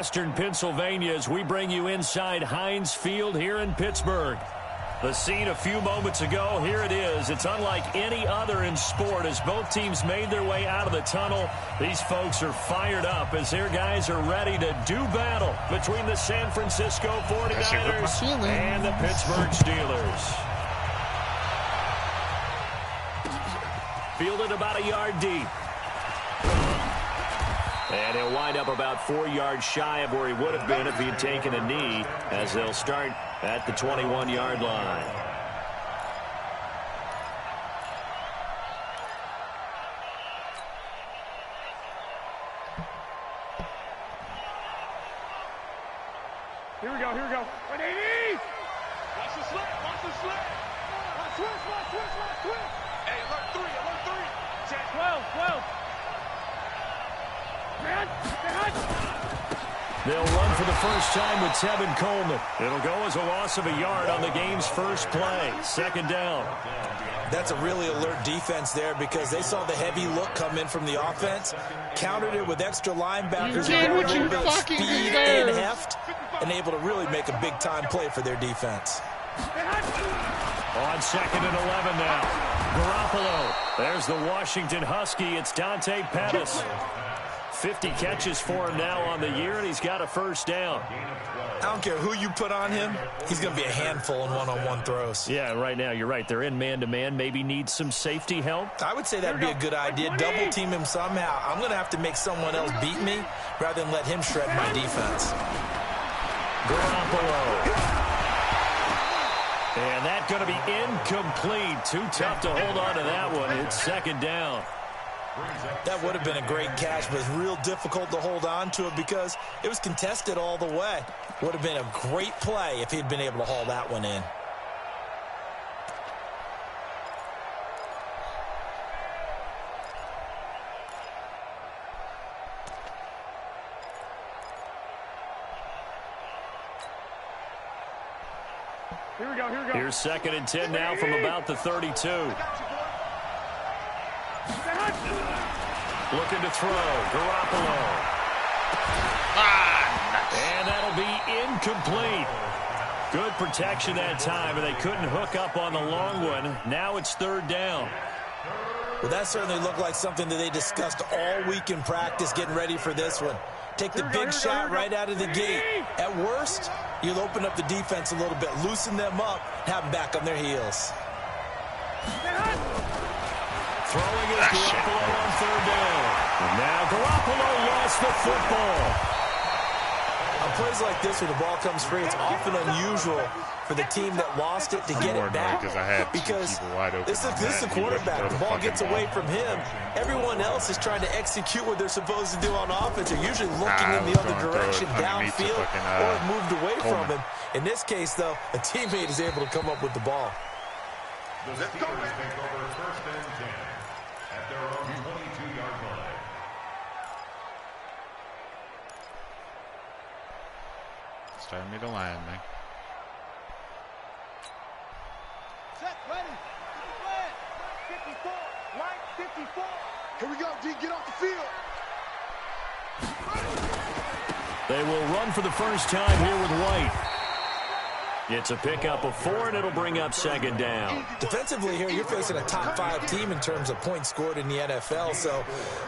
Western Pennsylvania, as we bring you inside Heinz Field here in Pittsburgh. The scene a few moments ago, here it is. It's unlike any other in sport as both teams made their way out of the tunnel. These folks are fired up as their guys are ready to do battle between the San Francisco 49ers and the Pittsburgh Steelers. Fielded about a yard deep. And he'll wind up about 4 yards shy of where he would have been if he had taken a knee, as they'll start at the 21-yard line. Here we go, here we go. 180! Watch the slip, watch the slip. Watch twist. Hey, alert 3. 10, 12. They'll run for the first time with Tevin Coleman. It'll go as a loss of a yard on the game's first play. Second down. That's a really alert defense there because they saw the heavy look come in from the offense, countered it with extra linebackers, and a little bit of speed and heft, and able to really make a big-time play for their defense. On 2nd and 11 now. Garoppolo. There's the Washington Husky. It's Dante Pettis. 50 catches for him now on the year, and he's got a first down. I don't care who you put on him. He's going to be a handful in one-on-one throws. Yeah, right now, you're right. They're in man-to-man. Maybe need some safety help. I would say that would be a good idea. Double-team him somehow. I'm going to have to make someone else beat me rather than let him shred my defense. Garoppolo. And that's going to be incomplete. Too tough to hold on to that one. It's second down. That would have been a great catch, but it's real difficult to hold on to it because it was contested all the way. Would have been a great play if he'd been able to haul that one in. Here we go. Here's 2nd and 10 now from about the 32. Looking to throw. Garoppolo. And that'll be incomplete. Good protection that time, and they couldn't hook up on the long one. Now it's 3rd down. Well, that certainly looked like something that they discussed all week in practice, getting ready for this one. Take the big shot right out of the gate. At worst, you'll open up the defense a little bit, loosen them up, have them back on their heels. Throwing is Garoppolo on 3rd down. And now Garoppolo lost the football. On plays like this where the ball comes free, it's often unusual for the team that lost it to get it back. Because this is the quarterback. The ball gets away from him. Everyone else is trying to execute what they're supposed to do on offense. They're usually looking in the other direction, downfield, or moved away from him. In this case, though, a teammate is able to come up with the ball. The Steelers take over 1st and 10 at their own 22-yard line. Starting me to line, man. Set, ready. 54. Line 54. Here we go, D. Get off the field. They will run for the first time here with White. It's a pickup of 4, and it'll bring up 2nd down. Defensively here, you're facing a top-5 team in terms of points scored in the NFL. So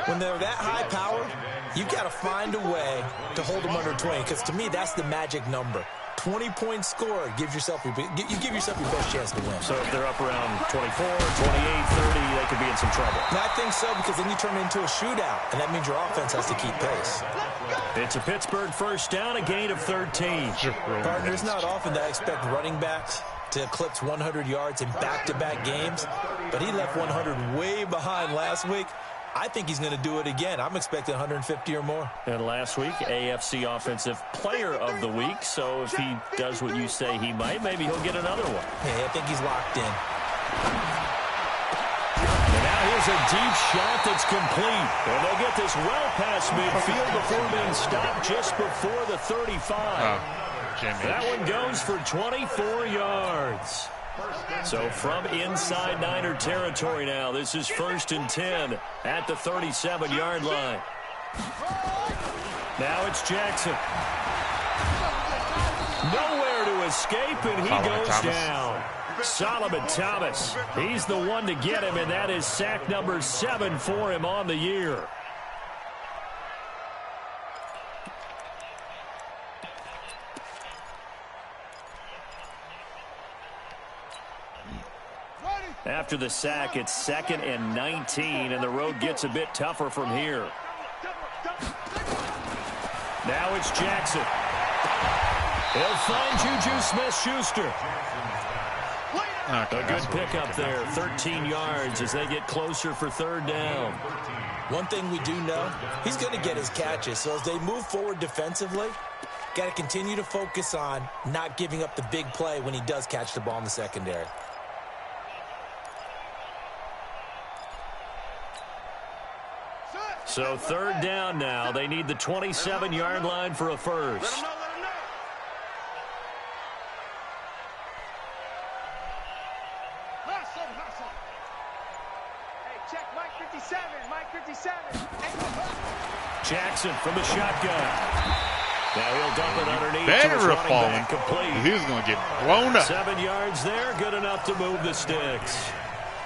when they're that high-powered, you've got to find a way to hold them under 20. Because to me, that's the magic number. 20 points scored gives yourself you give yourself your best chance to win. So if they're up around 24, 28, 30, they could be in some trouble. And I think so, because then you turn it into a shootout, and that means your offense has to keep pace. It's a Pittsburgh first down, a gain of 13. Partner, it's not often that I expect running backs to eclipse 100 yards in back-to-back games, but he left 100 way behind last week. I think he's going to do it again. I'm expecting 150 or more. And last week, AFC Offensive Player of the Week. So if he does what you say he might, maybe he'll get another one. Yeah, I think he's locked in. And now here's a deep shot that's complete. And they'll get this well past midfield before being stopped just before the 35. That one goes for 24 yards. So from inside Niner territory now, this is 1st and 10 at the 37-yard line. Now it's Jackson. Nowhere to escape, and he goes down. Solomon Thomas. He's the one to get him, and that is sack number 7 for him on the year. After the sack, it's 2nd and 19, and the road gets a bit tougher from here. Now it's Jackson. He'll find Juju Smith-Schuster. A good pickup there, 13 yards as they get closer for 3rd down. One thing we do know, he's going to get his catches. So as they move forward defensively, got to continue to focus on not giving up the big play when he does catch the ball in the secondary. So 3rd down now. They need the 27-yard line for a first. Let him know. Hustle. Hey, check Mike 57. Mike 57. Jackson from the shotgun. Now he'll dump it underneath. Better have fallen. Complete. He was going to get blown up. 7 yards there. Good enough to move the sticks.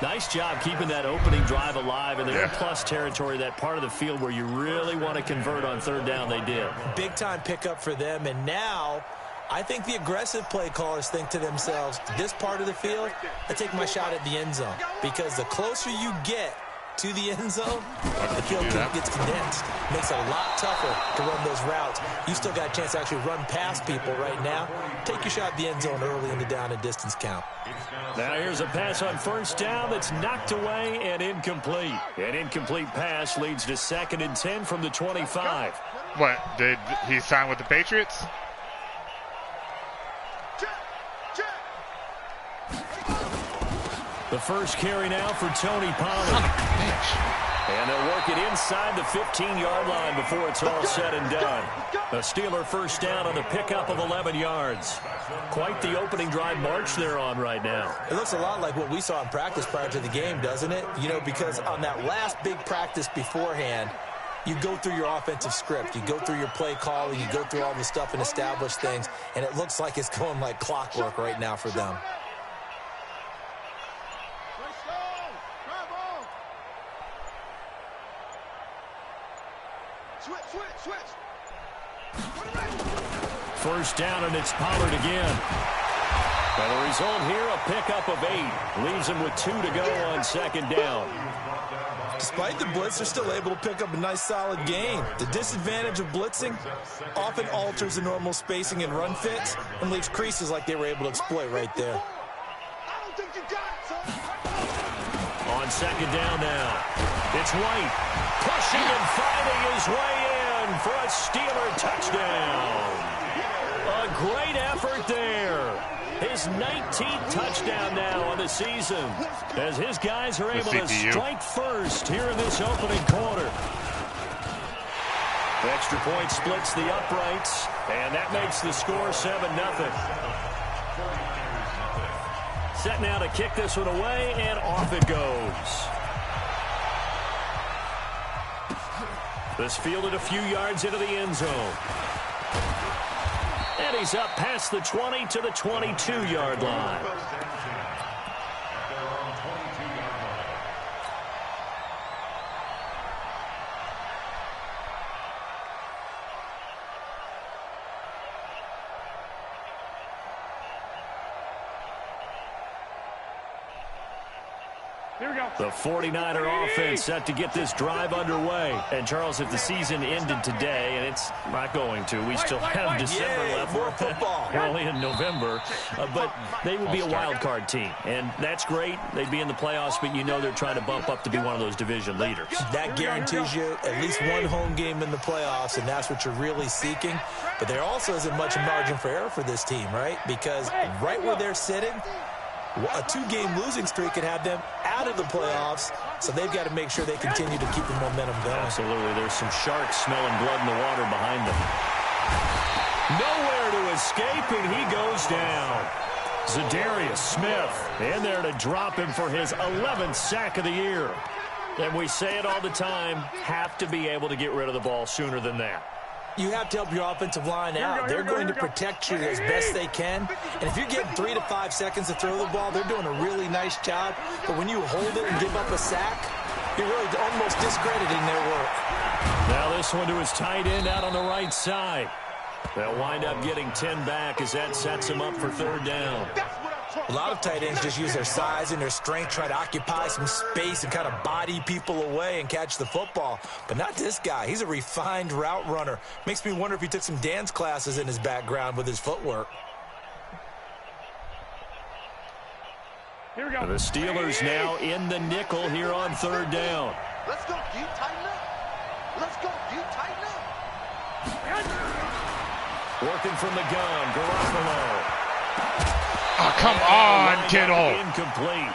Nice job keeping that opening drive alive, and they're in plus territory, that part of the field where you really want to convert on 3rd down. They did. Big-time pickup for them, and now I think the aggressive play callers think to themselves, this part of the field, I take my shot at the end zone, because the closer you get to the end zone, the field gets condensed. Makes it a lot tougher to run those routes. You still got a chance to actually run past people right now. Take your shot at the end zone early in the down and distance count. Now here's a pass on 1st down that's knocked away and incomplete. An incomplete pass leads to 2nd and 10 from the 25. What, did he sign with the Patriots? The first carry now for Tony Pollard. And they'll work it inside the 15-yard line before it's all said and done. A Steeler first down on the pickup of 11 yards. Quite the opening drive march they're on right now. It looks a lot like what we saw in practice prior to the game, doesn't it? You know, because on that last big practice beforehand, you go through your offensive script. You go through your play calling. You go through all the stuff and establish things. And it looks like it's going like clockwork right now for them. First down, and it's Pollard again. And the result here, a pickup of 8. Leaves him with 2 to go on 2nd down. Despite the blitz, they're still able to pick up a nice, solid gain. The disadvantage of blitzing often alters the normal spacing and run fits and leaves creases like they were able to exploit right there. On 2nd down now, it's White pushing and finding his way in for a Steeler touchdown. A great effort there. His 19th touchdown now on the season as his guys are able to strike first here in this opening quarter. The extra point splits the uprights, and that makes the score 7-0. Set now to kick this one away, and off it goes. This fielded a few yards into the end zone. And he's up past the 20 to the 22-yard line. Here we go. The 49er offense set to get this drive underway. And, Charles, if the season ended today, and it's not going to, we still have December left. More football. We're only in November. But they would be a wild card team. And that's great. They'd be in the playoffs, but you know they're trying to bump up to be one of those division leaders. That guarantees you at least one home game in the playoffs, and that's what you're really seeking. But there also isn't much margin for error for this team, right? Because right where they're sitting, a 2-game losing streak could have them out of the playoffs, so they've got to make sure they continue to keep the momentum going. Absolutely. There's some sharks smelling blood in the water behind them. Nowhere to escape, and he goes down. Zadarius Smith in there to drop him for his 11th sack of the year. And we say it all the time, have to be able to get rid of the ball sooner than that. You have to help your offensive line out. They're going to protect you as best they can. And if you're getting 3 to 5 seconds to throw the ball, they're doing a really nice job. But when you hold it and give up a sack, you're really almost discrediting their work. Now this one to his tight end out on the right side. They'll wind up getting 10 back as that sets him up for 3rd down. A lot of tight ends just use their size and their strength, try to occupy some space and kind of body people away and catch the football. But not this guy. He's a refined route runner. Makes me wonder if he took some dance classes in his background with his footwork. Here we go. The Steelers now in the nickel here on 3rd down. Let's go, D. Tighten up. Let's go, D. Tighten up. Working from the gun, Garoppolo. Oh, come on, Kittle. Incomplete.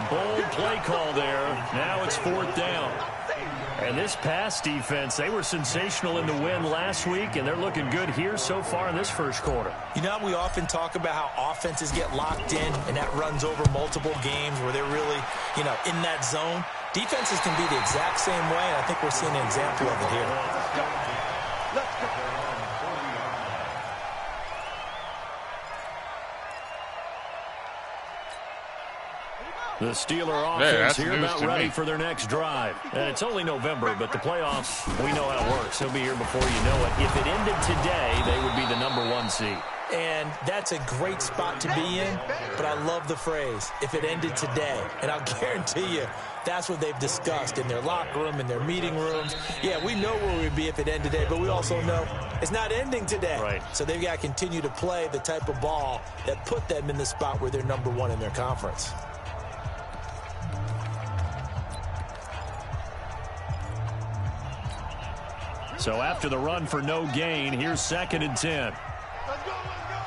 Bold play call there. Now it's 4th down. And this pass defense, they were sensational in the win last week, and they're looking good here so far in this first quarter. You know, we often talk about how offenses get locked in, and that runs over multiple games where they're really, in that zone. Defenses can be the exact same way, and I think we're seeing an example of it here. Let's go. The Steeler offense here about ready for their next drive. And it's only November, but the playoffs, we know how it works. He'll be here before you know it. If it ended today, they would be the #1 seed. And that's a great spot to be in, but I love the phrase, if it ended today. And I'll guarantee you, that's what they've discussed in their locker room, in their meeting rooms. Yeah, we know where we'd be if it ended today, but we also know it's not ending today. Right. So they've got to continue to play the type of ball that put them in the spot where they're #1 in their conference. So after the run for no gain, here's 2nd and 10. Let's go, let's go.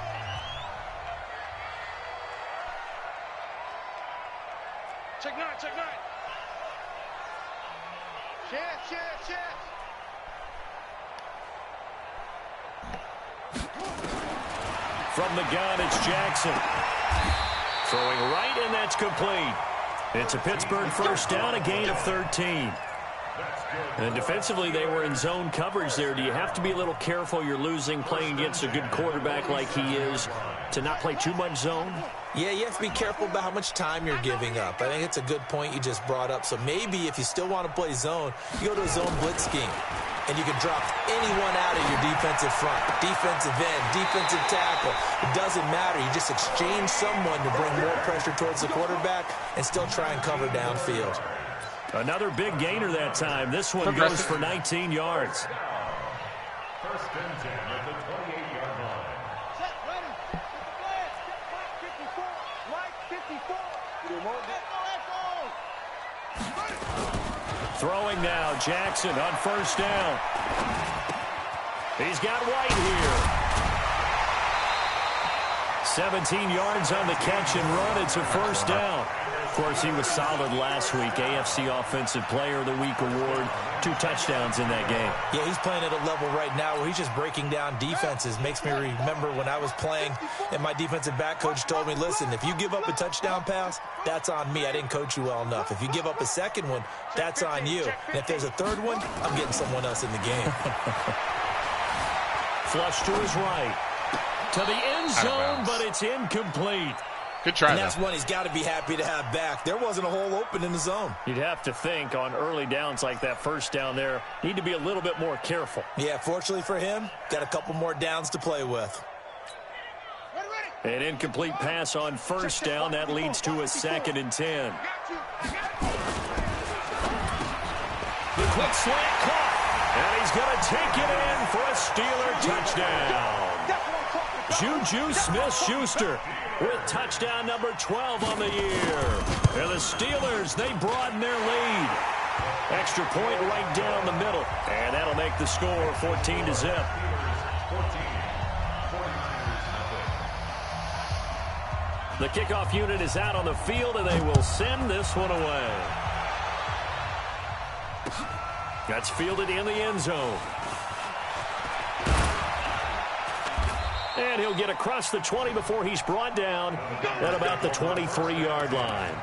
Check 9, check 9. Chance. From the gun, it's Jackson. Throwing right, and that's complete. It's a Pittsburgh 1st down, a gain of 13. And defensively, they were in zone coverage there. Do you have to be a little careful? You're losing playing against a good quarterback like he is to not play too much zone? Yeah, you have to be careful about how much time you're giving up. I think it's a good point you just brought up. So maybe if you still want to play zone, you go to a zone blitz scheme. And you can drop anyone out of your defensive front, defensive end, defensive tackle. It doesn't matter. You just exchange someone to bring more pressure towards the quarterback and still try and cover downfield. Another big gainer that time. This one goes for 19 yards. 1st and 10 at the 28-yard line. Set, ready. Get the flag. Get 54. Right 54. Throwing now, Jackson on 1st down. He's got White here. 17 yards on the catch and run. It's a 1st down. Of course, he was solid last week. AFC Offensive Player of the Week award. 2 touchdowns in that game. Yeah, he's playing at a level right now where he's just breaking down defenses. Makes me remember when I was playing and my defensive back coach told me, listen, if you give up a touchdown pass, that's on me. I didn't coach you well enough. If you give up a second one, that's on you. And if there's a third one, I'm getting someone else in the game. Flush to his right. To the end zone, but it's incomplete. Good try, and that's one he's got to be happy to have back. There wasn't a hole open in the zone. You'd have to think on early downs like that 1st down there, need to be a little bit more careful. Yeah, fortunately for him, got a couple more downs to play with. An incomplete pass on 1st down. That leads to a 2nd and 10. The quick slant caught. And he's going to take it in for a Steeler touchdown. Juju Smith-Schuster with touchdown number 12 on the year. And the Steelers, they broaden their lead. Extra point right down the middle. And that'll make the score 14-0. The kickoff unit is out on the field, and they will send this one away. That's fielded in the end zone. And he'll get across the 20 before he's brought down at about the 23-yard line.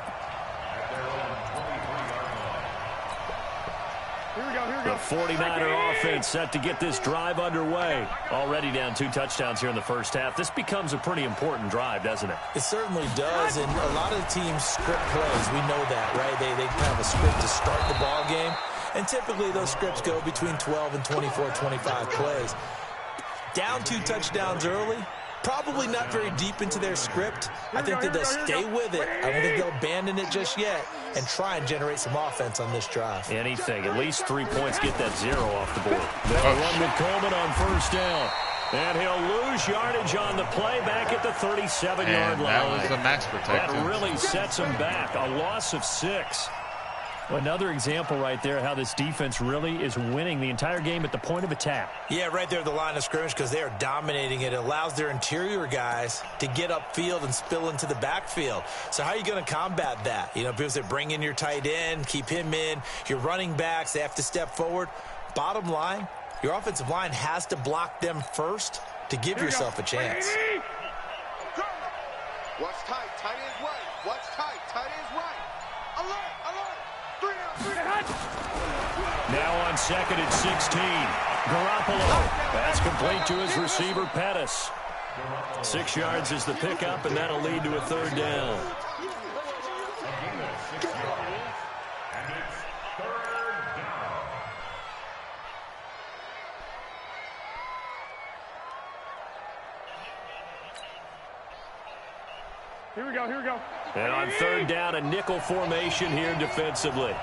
Here we go. The 49er offense set to get this drive underway. Already down 2 touchdowns here in the first half. This becomes a pretty important drive, doesn't it? It certainly does, and a lot of the teams script plays. We know that, right? They have a script to start the ball game, and typically those scripts go between 12 and 24, 25 plays. Down 2 touchdowns early, probably not very deep into their script. I think that they'll stay with it. I don't think they'll abandon it just yet and try and generate some offense on this drive. Anything. At least 3 points, get that 0 off the board. They'll run with Coleman on first down. And he'll lose yardage on the play back at the 37-yard line. That was the max protect. That really sets them back. A loss of 6. Another example right there how this defense really is winning the entire game at the point of attack. Yeah, right there at the line of scrimmage because they are dominating it. It allows their interior guys to get upfield and spill into the backfield. So how are you going to combat that? You know, people say bring in your tight end, keep him in. Your running backs, they have to step forward. Bottom line, your offensive line has to block them first to give yourself a chance. Watch tight, tight end's right. Watch tight, tight end's right. Alert, alert. 3 down, 3 down. Now on 2nd and 16. Garoppolo. That's complete to his receiver, Pettis. 6 yards is the pickup, and that'll lead to a 3rd down. Here we go, here we go. And on 3rd down, a nickel formation here defensively.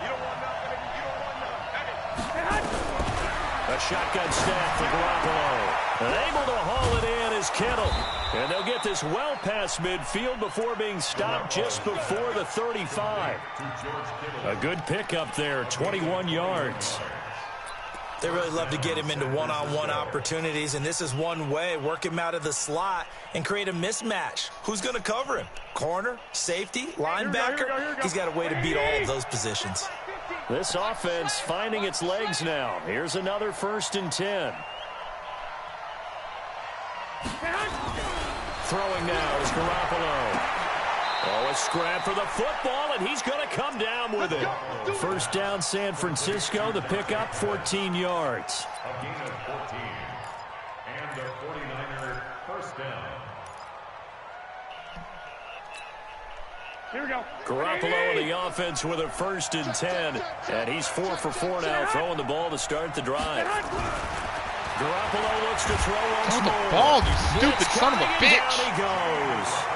A shotgun snap for Garoppolo. And able to haul it in is Kittle. And they'll get this well past midfield before being stopped just before the 35. A good pickup there, 21 yards. They really love to get him into one-on-one opportunities, and this is one way. Work him out of the slot and create a mismatch. Who's going to cover him? Corner, safety, linebacker? He's got a way to beat all of those positions. This offense finding its legs now. Here's another 1st and 10. Throwing now is Garoppolo. Oh, a scrap for the football, and he's going to come down with it. 1st down, San Francisco. The pickup, 14 yards. A gain of 14. And the 49er 1st down. Here we go. Garoppolo in the offense with a 1st and 10. And he's 4 for 4 now, throwing the ball to start the drive. Garoppolo looks to throw once more. Throw the ball, you stupid son of a bitch. Down he goes.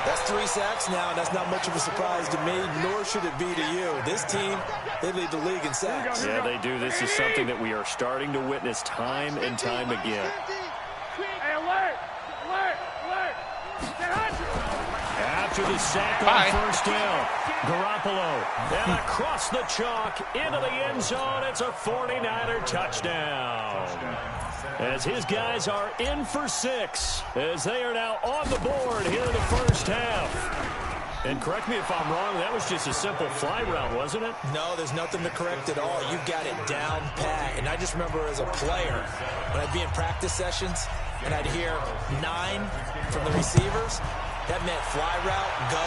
That's 3 sacks now, and that's not much of a surprise to me, nor should it be to you. This team, they lead the league in sacks. Yeah, they do. This is something that we are starting to witness time and time again. Hey, alert! Alert! Alert! After the sack on 1st down, Garoppolo, and across the chalk, into the end zone, it's a 49er touchdown. As his guys are in for 6, as they are now on the board here in the first half. And correct me if I'm wrong, that was just a simple fly route, wasn't it? No, there's nothing to correct at all. You've got it down pat. And I just remember as a player, when I'd be in practice sessions, and I'd hear 9 from the receivers, that meant fly route, go,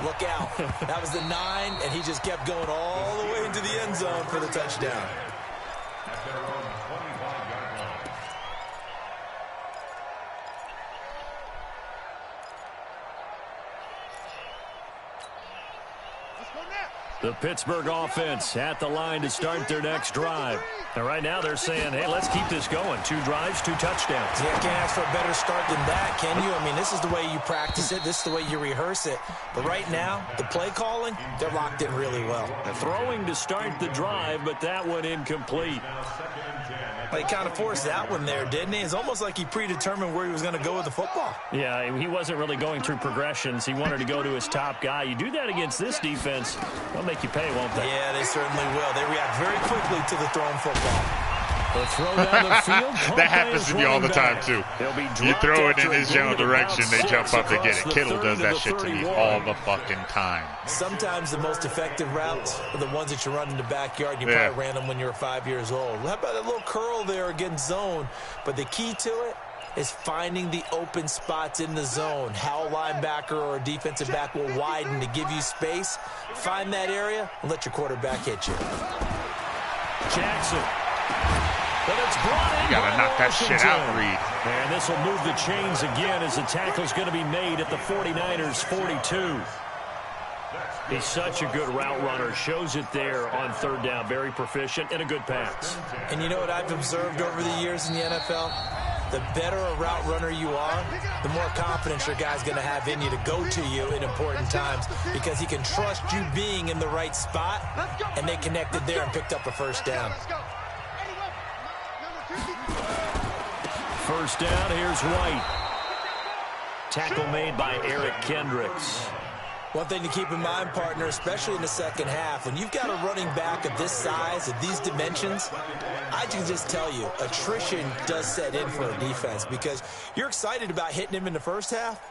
look out. That was the 9, and he just kept going all the way into the end zone for the touchdown. At their own 25-yard line. The Pittsburgh offense at the line to start their next drive. And right now they're saying, hey, let's keep this going. 2 drives, 2 touchdowns. Yeah, can't ask for a better start than that, can you? I mean, this is the way you practice it. This is the way you rehearse it. But right now, the play calling, they're locked in really well. Throwing to start the drive, but that one incomplete. He kind of forced that one there, didn't he? It's almost like he predetermined where he was going to go with the football. Yeah, he wasn't really going through progressions. He wanted to go to his top guy. You do that against this defense, they'll make you pay, won't they? Yeah, they certainly will. They react very quickly to the thrown football. The throw down the field. That happens to me all the time, too. You throw it in his general direction, they jump up to get it. Kittle does that shit to me all the fucking time. Sometimes the most effective routes are the ones that you run in the backyard. You probably ran them when you were 5 years old. How about a little curl there against zone? But the key to it is finding the open spots in the zone. How a linebacker or a defensive back will widen to give you space. Find that area and let your quarterback hit you. Jackson. But it's brought in. You gotta knock that shit out, Reed. And this will move the chains again as the tackle's going to be made at the 49ers 42. He's such a good route runner. Shows it there on third down. Very proficient and a good pass. And you know what I've observed over the years in the NFL? The better a route runner you are, the more confidence your guy's going to have in you to go to you in important times because he can trust you being in the right spot, and they connected there and picked up a first down. First down, here's White. Tackle made by Eric Kendricks. One thing to keep in mind, partner, especially in the second half, when you've got a running back of this size, of these dimensions, I can just tell you, attrition does set in for a defense because you're excited about hitting him in the first half,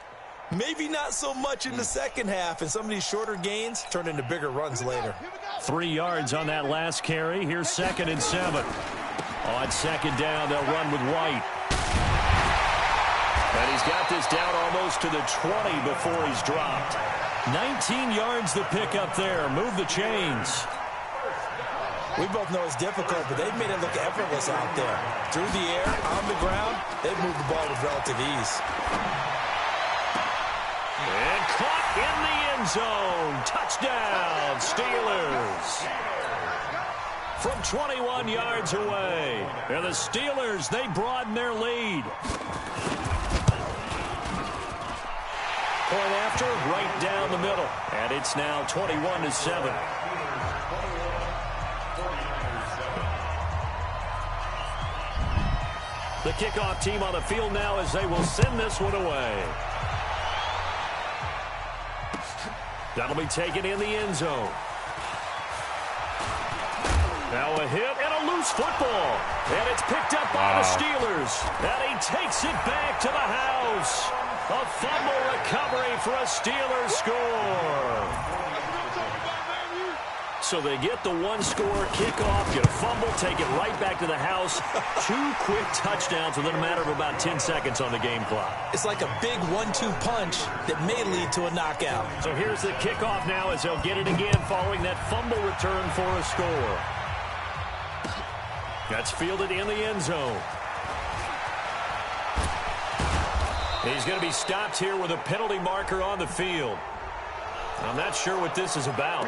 maybe not so much in the second half, and some of these shorter gains turn into bigger runs later. 3 yards on that last carry. Here's 2nd and 7. On second down, they'll run with White. And he's got this down almost to the 20 before he's dropped. 19 yards to pick up there. Move the chains. We both know it's difficult, but they've made it look effortless out there. Through the air, on the ground, they've moved the ball with relative ease. And caught in the end zone. Touchdown, Steelers. From 21 yards away. And the Steelers, they broaden their lead. Point after, right down the middle. And it's now 21-7. The kickoff team on the field now as they will send this one away. That'll be taken in the end zone. Now a hit and a loose football. And it's picked up by the Steelers. And he takes it back to the house. A fumble recovery for a Steelers score. So they get the one-score kickoff, get a fumble, take it right back to the house. 2 quick touchdowns within a matter of about 10 seconds on the game clock. It's like a big 1-2 punch that may lead to a knockout. So here's the kickoff now as they'll get it again following that fumble return for a score. That's fielded in the end zone. He's going to be stopped here with a penalty marker on the field. I'm not sure what this is about.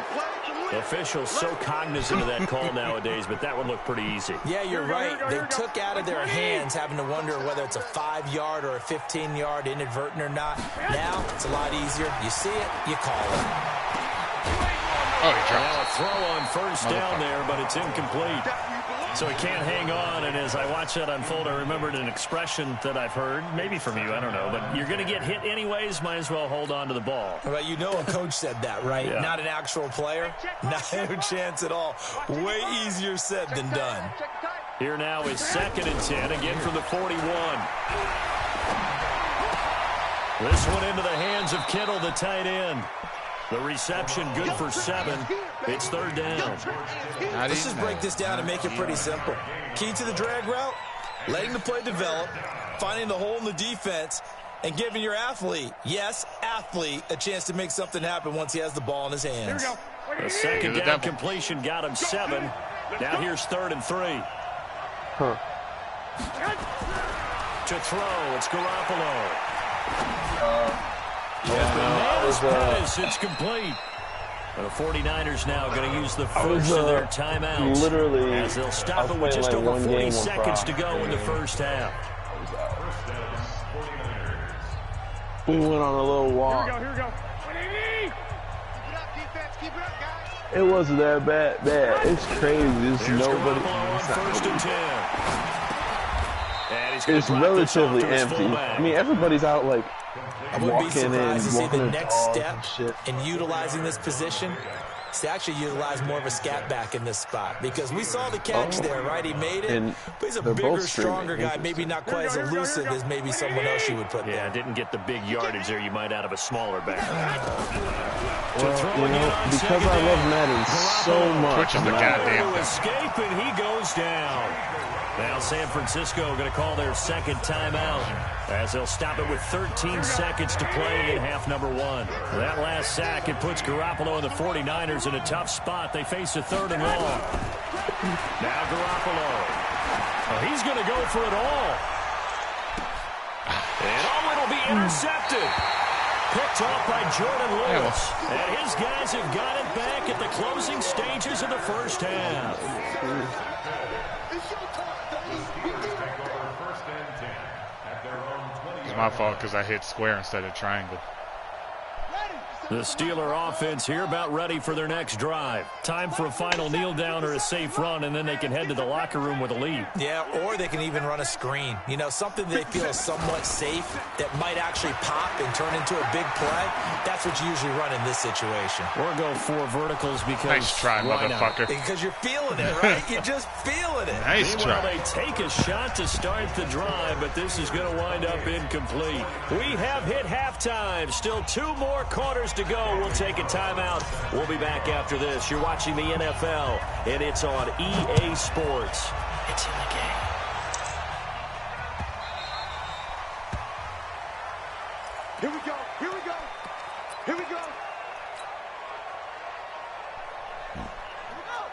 The officials so cognizant of that call nowadays, but that one looked pretty easy. Yeah, you're right. They took out of their hands having to wonder whether it's a 5-yard or a 15-yard inadvertent or not. Now, it's a lot easier. You see it, you call it. Oh, he dropped. Now a throw on first down there, but it's incomplete. So he can't hang on, and as I watch that unfold, I remembered an expression that I've heard, maybe from you, I don't know, but you're going to get hit anyways, might as well hold on to the ball. Well, you know a coach said that, right? Yeah. Not an actual player. Not a chance at all. Way easier said than done. Here now is 2nd and 10, again from the 41. This one into the hands of Kittle, the tight end. The reception good for 7. It's 3rd down. Let's just break this down and make it pretty simple. Key to the drag route, letting the play develop, finding the hole in the defense, and giving your athlete, yes, athlete, a chance to make something happen once he has the ball in his hands. Here we go. The second down completion got him 7. Now here's 3rd and 3. To throw, it's Garoppolo. It's complete. The 49ers now going to use the first of their timeouts as they'll stop it with just over 40 seconds to go in the first half. We went on a little walk. Here we go. Keep it up, guys. It wasn't that bad. It's crazy. There's nobody. First and 10. It's relatively empty. I mean, everybody's out like I wouldn't be surprised to see the next step shit. in utilizing this position is to actually utilize more of a scat back in this spot because we saw the catch there, right? He made it, but he's a bigger, stronger guy, maybe not quite as elusive as maybe someone else you would put there. Yeah, didn't get the big yardage there you might out of a smaller back. Well, you know, because I love Madden so much. Twitching the goddamn escape, and he goes down. Now San Francisco going to call their second timeout as they'll stop it with 13 seconds to play in half number 1. That last sack, it puts Garoppolo and the 49ers in a tough spot. They face a 3rd and long. Now Garoppolo. Oh, he's going to go for it all. And it'll be intercepted. Picked off by Jordan Lewis. And his guys have got it back at the closing stages of the first half. It's my fault because I hit square instead of triangle. The Steeler offense here about ready for their next drive. Time for a final kneel down or a safe run, and then they can head to the locker room with a lead. Yeah, or they can even run a screen. You know, something they feel is somewhat safe that might actually pop and turn into a big play. That's what you usually run in this situation. Or go 4 verticals because... Nice try, motherfucker. Because you're feeling it, right? You're just feeling it. Nice try. They take a shot to start the drive, but this is going to wind up incomplete. We have hit halftime. Still 2 more quarters to go. We'll take a timeout. We'll be back after this. You're watching the NFL, and it's on EA Sports. It's in the game. Here we go. Here we go. Here we go.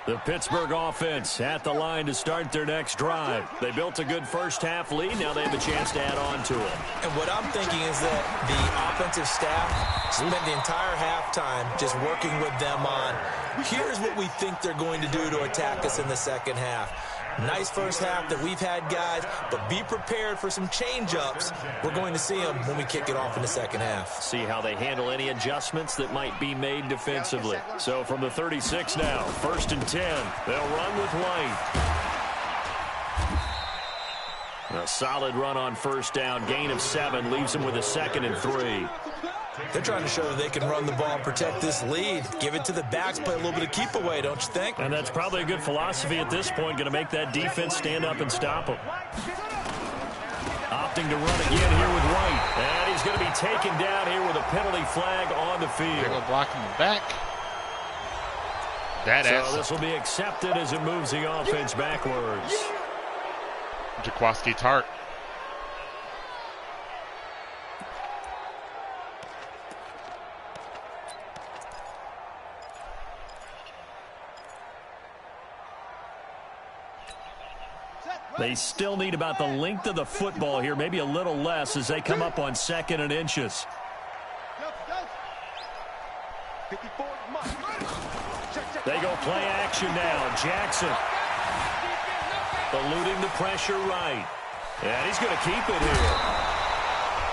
The Pittsburgh offense at the line to start their next drive. They built a good first half lead. Now they have a chance to add on to it. And what I'm thinking is that the offensive staff spent the entire halftime just working with them on, here's what we think they're going to do to attack us in the second half. Nice first half that we've had, guys, but be prepared for some change-ups. We're going to see them when we kick it off in the second half. See how they handle any adjustments that might be made defensively. So from the 36 now, 1st and 10. They'll run with White. A solid run on first down. Gain of 7 leaves them with a 2nd and 3. They're trying to show that they can run the ball and protect this lead. Give it to the backs, play a little bit of keep away, don't you think? And that's probably a good philosophy at this point, going to make that defense stand up and stop them. Opting to run again here with White. And he's going to be taken down here with a penalty flag on the field. They're going to block him in the back. So this will be accepted as it moves the offense backwards. Jaquaski Tart. They still need about the length of the football here, maybe a little less as they come up on 2nd and inches. They go play action now. Jackson eluding the pressure right. And he's going to keep it here.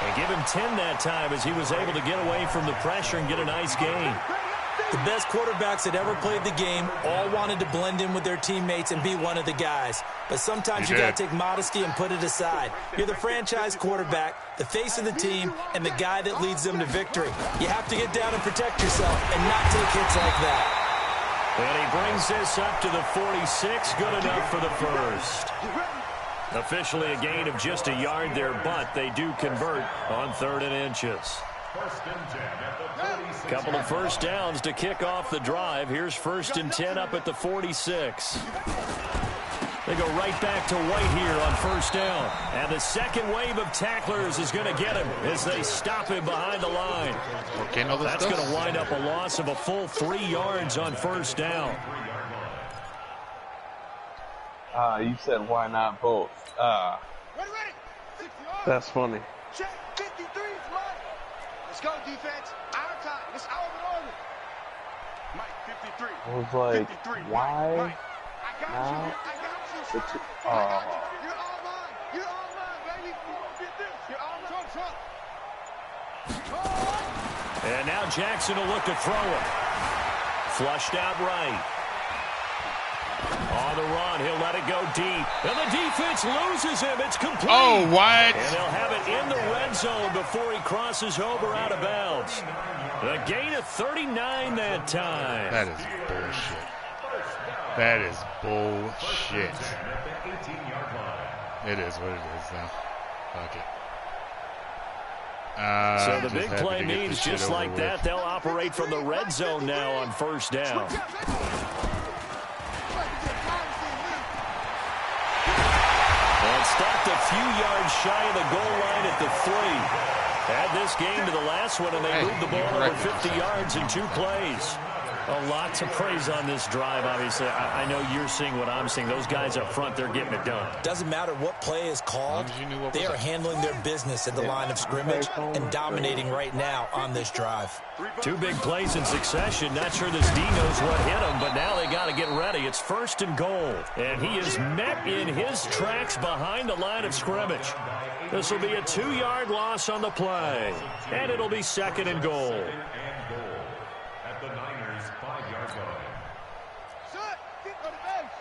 And give him 10 that time as he was able to get away from the pressure and get a nice gain. The best quarterbacks that ever played the game all wanted to blend in with their teammates and be one of the guys. But sometimes you got to take modesty and put it aside. You're the franchise quarterback, the face of the team, and the guy that leads them to victory. You have to get down and protect yourself and not take hits like that. And he brings this up to the 46. Good enough for the first. Officially a gain of just a yard there, but they do convert on 3rd and inches. Couple of first downs to kick off the drive. Here's 1st and 10 up at the 46. They go right back to White here on first down. And the second wave of tacklers is going to get him as they stop him behind the line. That's going to wind up a loss of a full 3 yards on first down. You said why not both? That's funny. Check 53's right. Let's go, defense. Our time. It's our order. Mike, 53. I was like, 53. why? Mike, I got now? you. I got you. You're all mine. You're all mine, baby. Get this. You're all mine. And now Jackson will look to throw it. Flushed out right. On the run, he'll let it go deep. And the defense loses him. It's complete. Oh, what? And they'll have it in the red zone before he crosses over out of bounds. A gain of 39 that time. That is bullshit. That is bullshit. It is what it is now. Fuck it. So the big play means just like that, they'll operate from the red zone now on first down. a few yards shy of the goal line at the 3. Add this game to the last one, and they moved the ball over 50 yards in 2 plays. A lot to praise on this drive, obviously. I know you're seeing what I'm seeing. Those guys up front, they're getting it done. Doesn't matter what play is called. They are handling their business at the line of scrimmage and dominating right now on this drive. 2 big plays in succession. Not sure this D knows what hit him, but now they got to get ready. It's 1st and goal. And he is met in his tracks behind the line of scrimmage. This will be a 2-yard loss on the play. And it'll be 2nd and goal. At the Niners' 5-yard line. Shut! Get on the bench!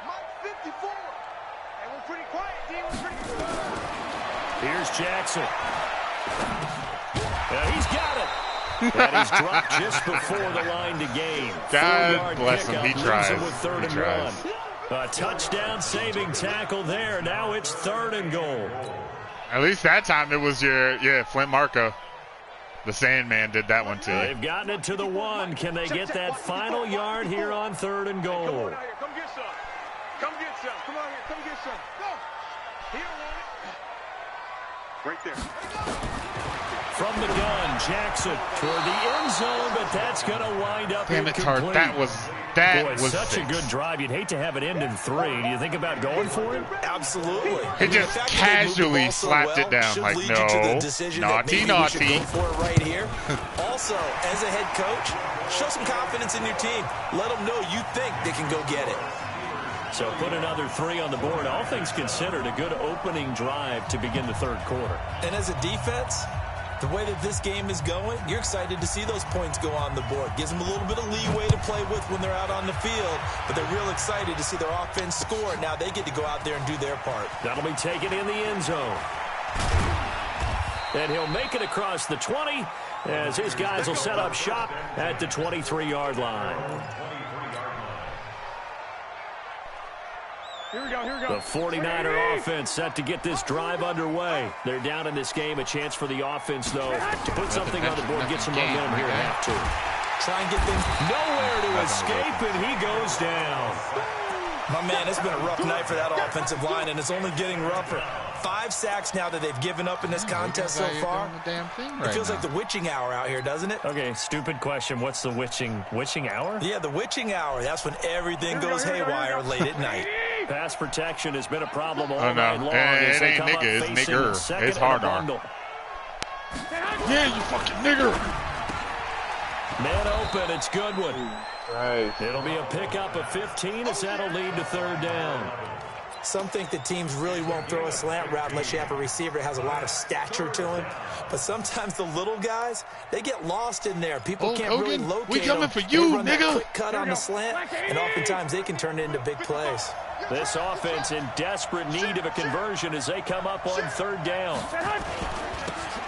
Mike 54! Hey, we're pretty quiet, D. We're pretty quiet. Here's Jackson. He's got it. And he's dropped just before the line to gain. God bless him. He tries. With 3rd and 1. A touchdown-saving tackle there. Now it's 3rd and goal. At least that time it was your, Flint Marco. The Sandman did that one to you. They've gotten it to the 1. Can they get that final yard here on 3rd and goal? Come on out here. Come get some. Come get some. Come on here. Come get some. Go. He don't want it. Right there. From the gun, Jackson toward the end zone, but that's going to wind up incomplete. That was such 6. a good drive. You'd hate to have it end in 3. Do you think about going for it? Absolutely. He just casually slapped it down like, no, naughty. Go for it right here. Also, as a head coach, show some confidence in your team. Let them know you think they can go get it. So put another 3 on the board. All things considered, a good opening drive to begin the 3rd quarter. And as a defense, the way that this game is going, you're excited to see those points go on the board. Gives them a little bit of leeway to play with when they're out on the field, but they're real excited to see their offense score. Now they get to go out there and do their part. That'll be taken in the end zone. And he'll make it across the 20 as his guys will set up shop at the 23-yard line. Here we go, here we go. The 49er offense set to get this drive underway. They're down in this game. A chance for the offense, though, to put something on the board, get some momentum here at half 2. Try and get things nowhere to escape, and he goes down. My man, it's been a rough night for that offensive line, and it's only getting rougher. 5 sacks now that they've given up in this contest so far. It feels like the witching hour out here, doesn't it? Okay, stupid question. What's the witching hour? Yeah, the witching hour. That's when everything goes haywire late at night. Pass protection has been a problem all night long. It ain't nigga, it's nigger. It's hard on. Yeah, you fucking nigger. Man open, it's Goodwin. Right. It'll be a pickup of 15 as that'll lead to 3rd down. Some think that teams really won't throw a slant route unless you have a receiver that has a lot of stature to him. But sometimes the little guys, they get lost in there. People can't really locate we coming them. for you, they run nigga. That quick cut on the slant, and oftentimes they can turn it into big plays. This offense in desperate need of a conversion as they come up on 3rd down.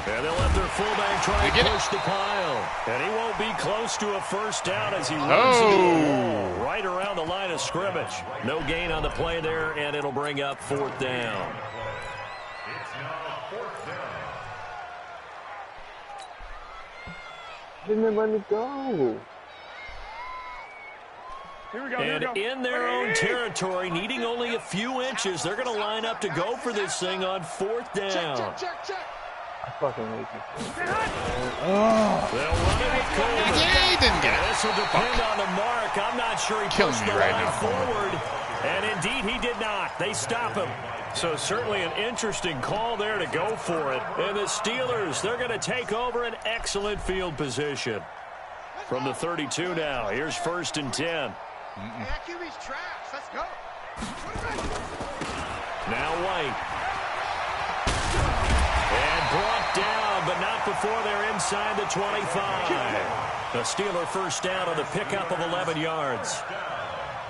And they'll let their fullback try and push the pile. And he won't be close to a 1st down as he runs into the wall right around the line of scrimmage. No gain on the play there, and it'll bring up 4th down. It's now 4th down. Didn't let me go. Here we go, and in their own territory, needing only a few inches, they're going to line up to go for this thing on 4th down. Check. I fucking hate you. They'll run it with Coleman. He didn't get it. This will depend on the mark. I'm not sure he pushed the line forward. And indeed, he did not. They stop him. So certainly an interesting call there to go for it. And the Steelers, they're going to take over an excellent field position. From the 32 now, here's 1st and 10. That QB's trash. Let's go. Now White. And brought down, but not before they're inside the 25. The Steeler 1st down on the pickup of 11 yards.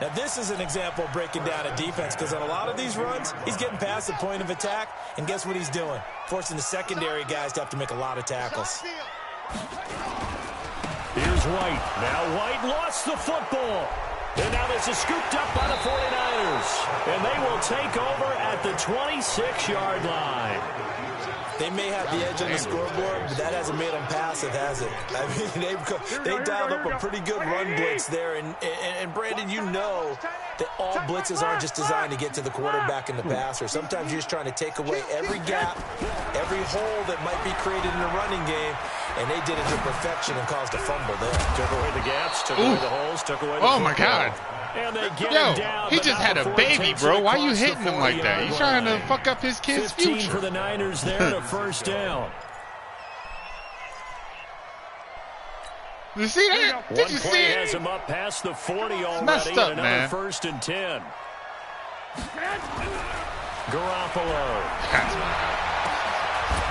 Now, this is an example of breaking down a defense because on a lot of these runs, he's getting past the point of attack, and guess what he's doing? Forcing the secondary guys to have to make a lot of tackles. Here's White. Now White lost the football. And now this is scooped up by the 49ers. And they will take over at the 26-yard line. They may have the edge on the scoreboard, but that hasn't made them passive, has it? I mean, they dialed up a pretty good run blitz there. And Brandon, you know that all blitzes aren't just designed to get to the quarterback and the passer. Sometimes you're just trying to take away every gap, every hole that might be created in the running game, and they did it to perfection and caused a fumble there. Took away the gaps, took away the holes, took away the Oh, my God. And they get Yo, him down, he just had a baby, bro. Why you hitting him like that? You trying to fuck up his kid's 15 future. for the Niners there to first down. You see that? Did One you play see it? has him up past the 40 already. Messed up, another man. first and 10. Garoppolo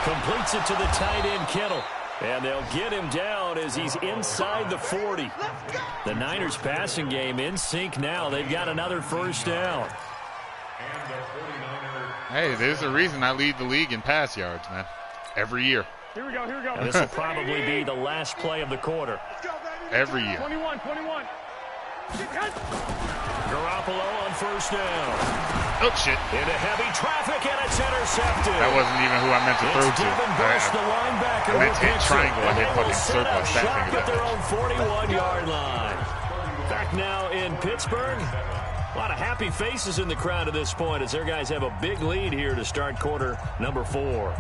completes it to the tight end Kittle. And they'll get him down as he's inside the 40. The Niners passing game in sync now. They've got another first down. Hey, there's a reason I lead the league in pass yards, man. Every year. Here we go, here we go. And this will probably be the last play of the quarter. Every year. 21. Garoppolo on first down. Oh, shit. Into heavy traffic, and it's intercepted. That wasn't even who I meant to throw It's to. Devin Bush, the linebacker, I meant to hit who triangle. I picks it. hit And they will fucking set circle. up I fat shop fingered at their that own 41-yard line. Back now in Pittsburgh. A lot of happy faces in the crowd at this point as their guys have a big lead here to start quarter number 4.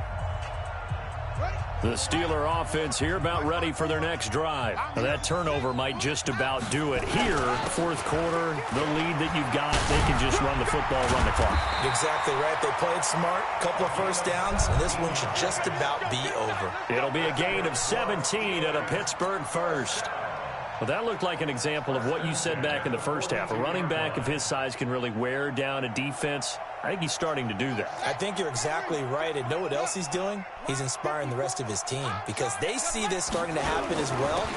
The Steeler offense here about ready for their next drive. Now that turnover might just about do it here. Fourth quarter, the lead that you've got, they can just run the football, run the clock. Exactly right. They played smart, couple of first downs, and this one should just about be over. It'll be a gain of 17 at a Pittsburgh first. Well, that looked like an example of what you said back in the first half. A running back of his size can really wear down a defense. I think he's starting to do that. I think you're exactly right. And know what else he's doing? He's inspiring the rest of his team because they see this starting to happen as well.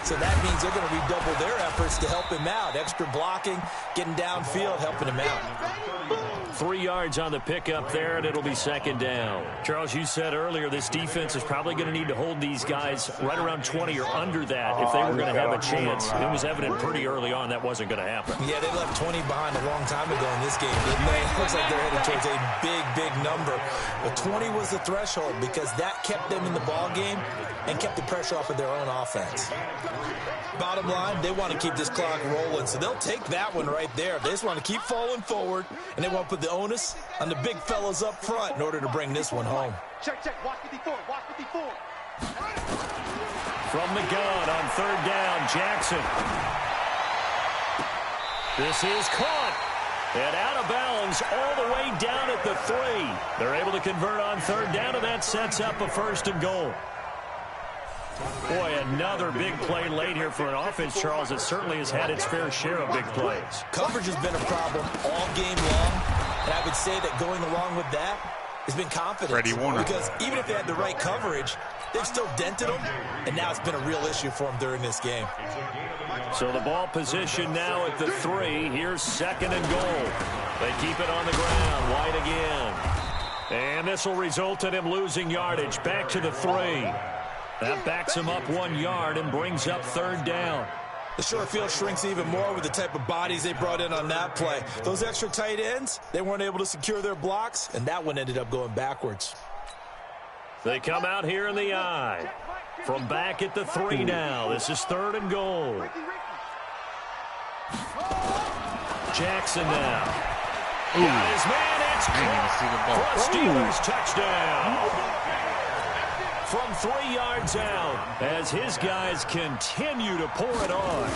So that means they're going to redouble their efforts to help him out. Extra blocking, getting downfield, helping him out. 3 yards on the pickup there, and it'll be second down. Charles, you said earlier this defense is probably going to need to hold these guys right around 20 or under that if they were going to have a chance. It was evident pretty early on that wasn't going to happen. Yeah, they left 20 behind a long time ago in this game, didn't they? It looks like they're headed towards a big, big number. But 20 was the threshold because that kept them in the ball game and kept the pressure off of their own offense. Bottom line, they want to keep this clock rolling, so they'll take that one right there. They just want to keep falling forward, and they want to put the onus on the big fellas up front in order to bring this one home. Check. Watch 54. From the gun on third down, Jackson. This is caught. And out of bounds all the way down at the 3. They're able to convert on third down, and that sets up a first and goal. Boy, another big play late here for an offense, Charles, that certainly has had its fair share of big plays. Coverage has been a problem all game long, and I would say that going along with that has been confidence. Freddie Warner. Because even if they had the right coverage, they've still dented them, and now it's been a real issue for them during this game. So the ball position now at the 3. Here's second and goal. They keep it on the ground. White again. And this will result in him losing yardage. Back to the 3. That backs him up 1 yard and brings up third down. The short field shrinks even more with the type of bodies they brought in on that play. Those extra tight ends, they weren't able to secure their blocks, and that one ended up going backwards. They come out here in the eye. From back at the 3 now. This is third and goal. Jackson now. Got his man. It's caught for a Steelers touchdown. From 3 yards out as his guys continue to pour it on.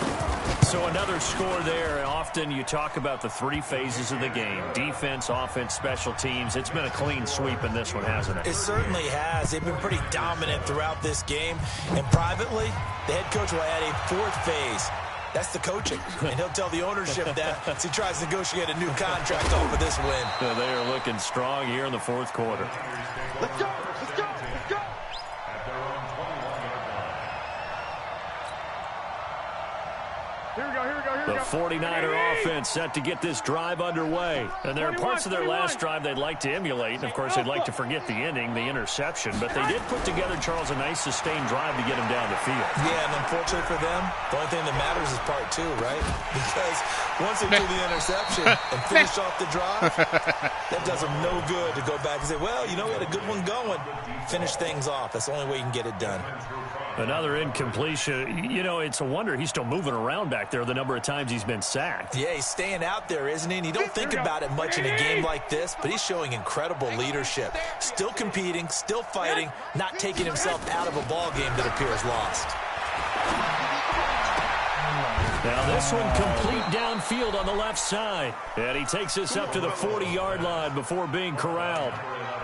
So another score there. Often you talk about the 3 phases of the game. Defense, offense, special teams. It's been a clean sweep in this one, hasn't it? It certainly has. They've been pretty dominant throughout this game. And privately, the head coach will add a 4th phase. That's the coaching. And he'll tell the ownership that as he tries to negotiate a new contract off of this win. So they are looking strong here in the fourth quarter. Let's go. The 49er offense set to get this drive underway. And there are parts of their last drive they'd like to emulate. And, of course, they'd like to forget the ending, the interception. But they did put together, Charles, a nice sustained drive to get him down the field. Yeah, and unfortunately for them, the only thing that matters is part two, right? Because once they do the interception and finish off the drive, that does them no good to go back and say, well, you know, we had a good one going. Finish things off. That's the only way you can get it done. Another incompletion. You know, it's a wonder he's still moving around back there the number of times he's been sacked. Yeah, he's staying out there, isn't he? And you don't think about it much in a game like this, but he's showing incredible leadership. Still competing, still fighting, not taking himself out of a ball game that appears lost. Now this one complete downfield on the left side. And he takes us up to the 40-yard line before being corralled.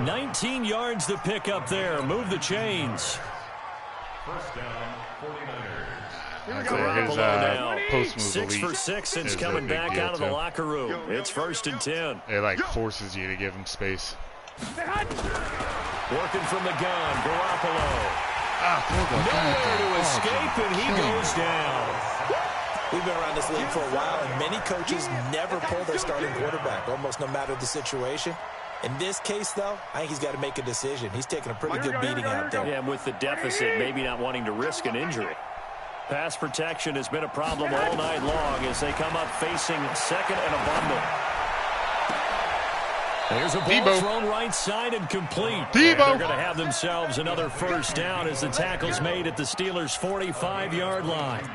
19 yards to pick up there. Move the chains. First down, 49ers. Garoppolo now. Post move 6 for 6 since coming back out of the locker room. It's 1st and 10. It like forces you to give him space. Working from the gun, Garoppolo. Nowhere to escape, and he goes down. We've been around this league for a while, and many coaches never pull their starting quarterback, almost no matter the situation. In this case, though, I think he's got to make a decision. He's taking a pretty good beating out there. Yeah, and with the deficit, maybe not wanting to risk an injury. Pass protection has been a problem all night long as they come up facing second and a bundle. There's a ball thrown right side and complete. They're going to have themselves another first down as the tackle's made at the Steelers' 45-yard line.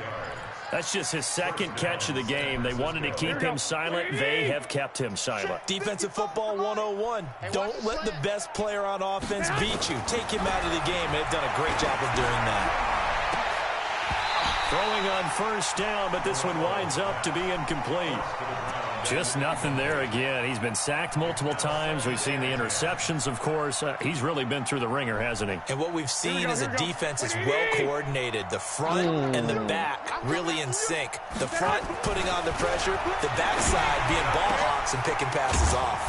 That's just his second catch of the game. They wanted to keep him silent. They have kept him silent. Defensive football 101. Don't let the best player on offense beat you. Take him out of the game. They've done a great job of doing that. Throwing on first down, but this one winds up to be incomplete. Just nothing there again. He's been sacked multiple times. We've seen the interceptions, of course. He's really been through the ringer, hasn't he? And what we've seen is a defense that's well-coordinated. The front and the back really in sync. The front putting on the pressure, the backside being ball hawks and picking passes off.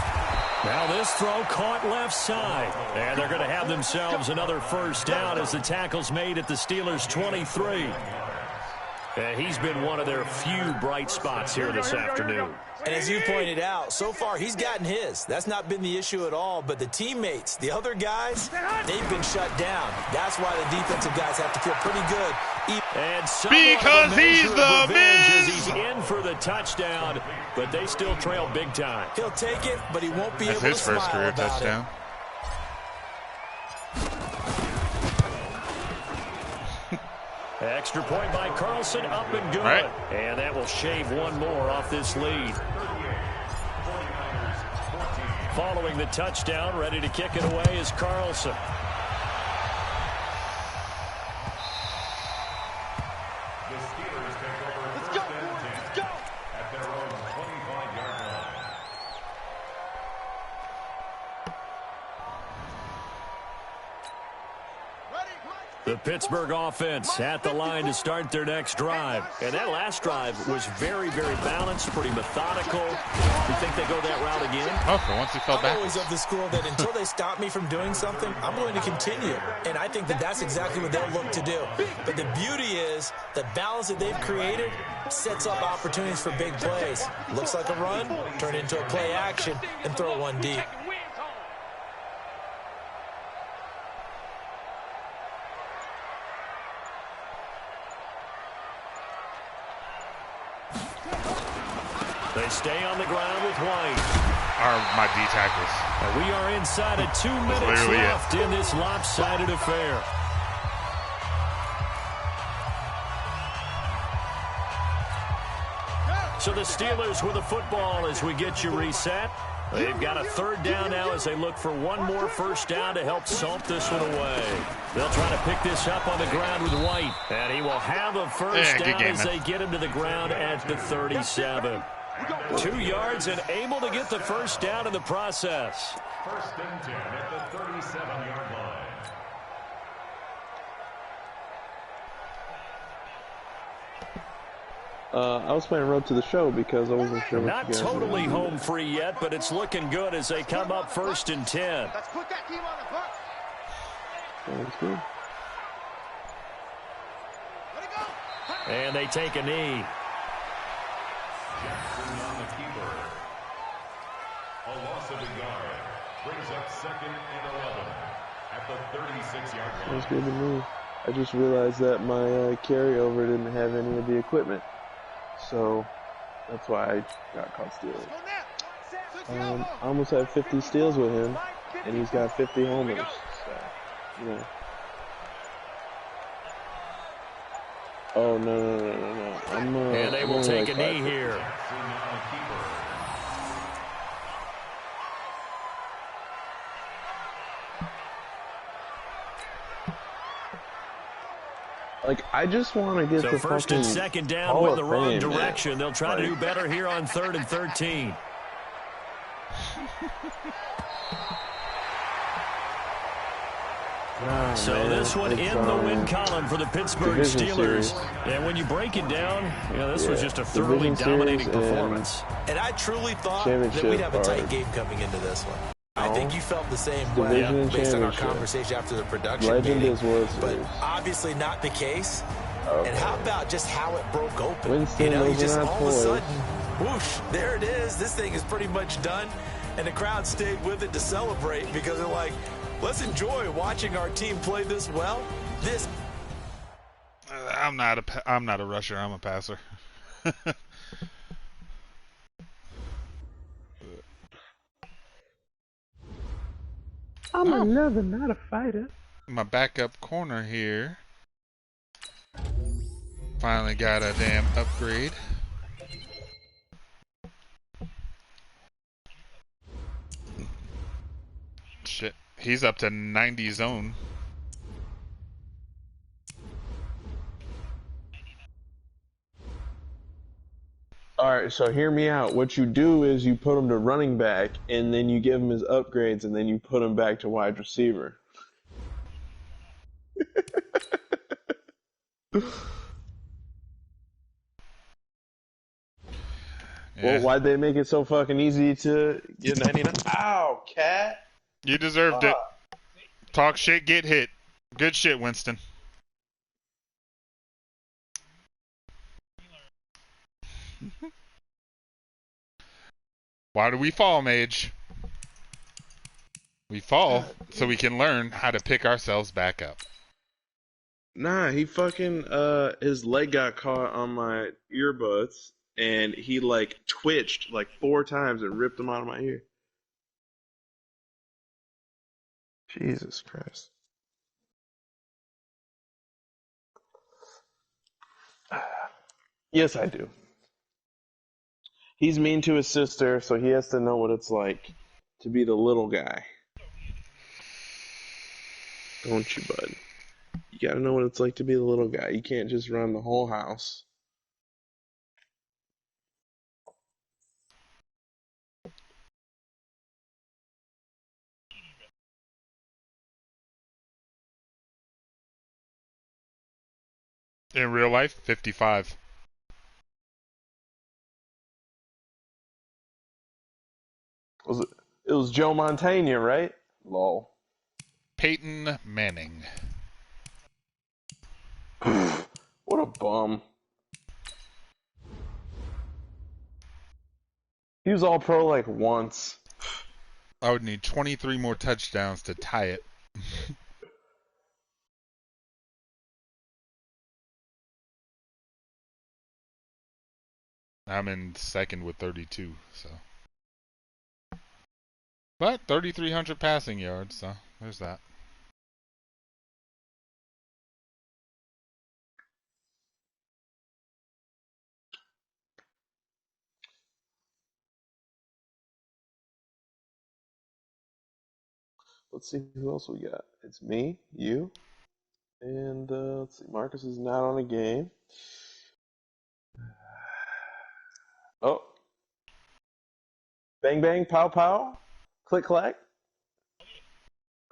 Now this throw caught left side. And they're going to have themselves another first down as the tackle's made at the Steelers' 23. He's been one of their few bright spots here this afternoon. And as you pointed out, so far he's gotten his. That's not been the issue at all. But the teammates, the other guys, they've been shut down. That's why the defensive guys have to feel pretty good. And because he's the Miz. He's in for the touchdown, but they still trail big time. He'll take it, but he won't be able to That's his first career touchdown. Extra point by Carlson, up and good. Right. And that will shave one more off this lead. Following the touchdown, ready to kick it away is Carlson. The Steelers take over Let's first go, and 10 let's go. at their own 25-yard line. The Pittsburgh offense at the line to start their next drive. And that last drive was very, very balanced, pretty methodical. You think they go that route again? Oh, for once he fell back. I'm always of the school that until they stop me from doing something, I'm going to continue. And I think that that's exactly what they'll look to do. But the beauty is the balance that they've created sets up opportunities for big plays. Looks like a run, turn it into a play action, and throw one deep. They stay on the ground with White. My D tackles. And we are inside of 2 minutes left in this lopsided affair. So the Steelers with the football as we get you reset. They've got a third down now as they look for one more first down to help salt this one away. They'll try to pick this up on the ground with White. And he will have a first down as they get him to the ground at the 37. 2 yards and able to get the first down in the process. First and 10 at the 37-yard line. I was playing Road to the Show because I wasn't sure what Not you guys totally were home free yet, but it's looking good as they come up first and 10. Let's put that team on the bus. Sounds good. Let it go. And they take a knee. A loss of a yard brings up 2nd and 11 at the 36-yard line. That's good to me. I just realized that my carryover didn't have any of the equipment, so that's why I got caught stealing. I almost have 50 steals with him, and he's got 50 homers. So, you know. Oh no! And they will take a knee here. Like, I just want to get so the first and second down went the wrong direction. Man. They'll try to do better here on 3rd and 13. So man, this one in the win column for the Pittsburgh Steelers. And when you break it down, this was just a thoroughly dominating performance. And I truly thought that we'd have a tight game coming into this one. I think you felt the same way based on our conversation after the production meeting, but obviously not the case. Okay. And how about just how it broke open? Winston, you just all of a sudden, whoosh, there it is. This thing is pretty much done. And the crowd stayed with it to celebrate because they're like, let's enjoy watching our team play this well. I'm not a rusher. I'm a passer. I'm another, not a fighter. My backup corner here finally got a damn upgrade. Shit, he's up to 90 zone. All right, so hear me out. What you do is you put him to running back, and then you give him his upgrades, and then you put him back to wide receiver. Well, why'd they make it so fucking easy to get 99? Ow, cat! You deserved it. Talk shit, get hit. Good shit, Winston. Why do we fall, Mage? We fall so we can learn how to pick ourselves back up. Nah, he fucking, his leg got caught on my earbuds, and he, like, twitched, like, 4 times and ripped them out of my ear. Jesus Christ. Yes, I do. He's mean to his sister, so he has to know what it's like to be the little guy. Don't you, bud? You gotta know what it's like to be the little guy. You can't just run the whole house. In real life, 55. It was Joe Montana, right? Lol. Peyton Manning. What a bum. He was all pro like once. I would need 23 more touchdowns to tie it. I'm in second with 32, so. But 3,300 passing yards, so there's that. Let's see who else we got. It's me, you, and let's see. Marcus is not on a game. Oh. Bang bang, pow pow, click clack.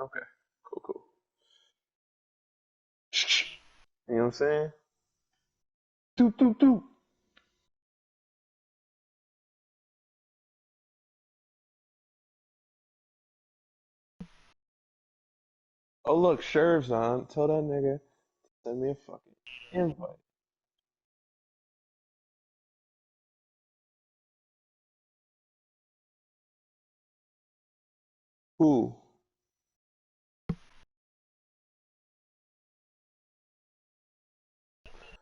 Okay, cool. You know what I'm saying? Doop doop doop. Oh look, Sherv's on. Tell that nigga send me a fucking invite. Who?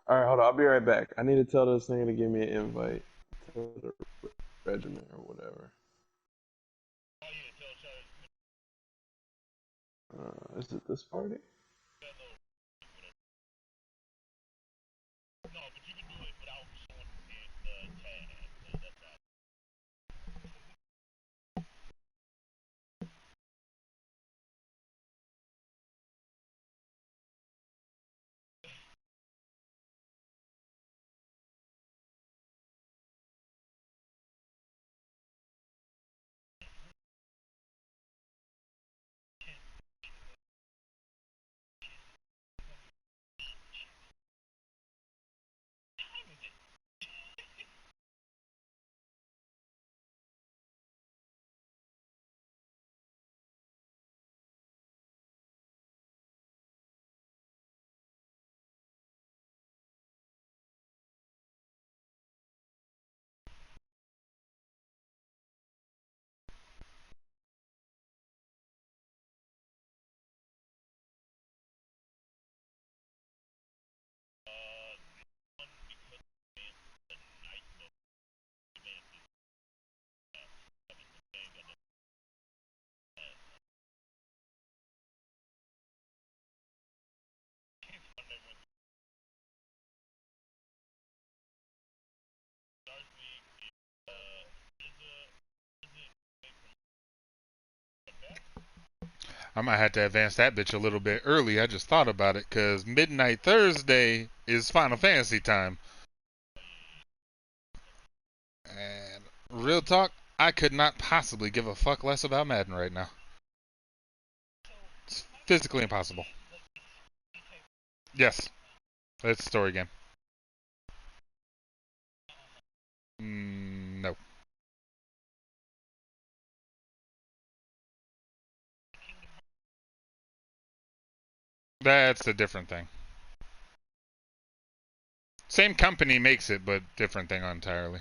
Alright, hold on. I'll be right back. I need to tell this nigga to give me an invite to the regiment or whatever. Is it this party? I might have to advance that bitch a little bit early. I just thought about it because midnight Thursday is Final Fantasy time. And real talk, I could not possibly give a fuck less about Madden right now. It's physically impossible. Yes. It's a story game. No. That's a different thing. Same company makes it, but different thing entirely.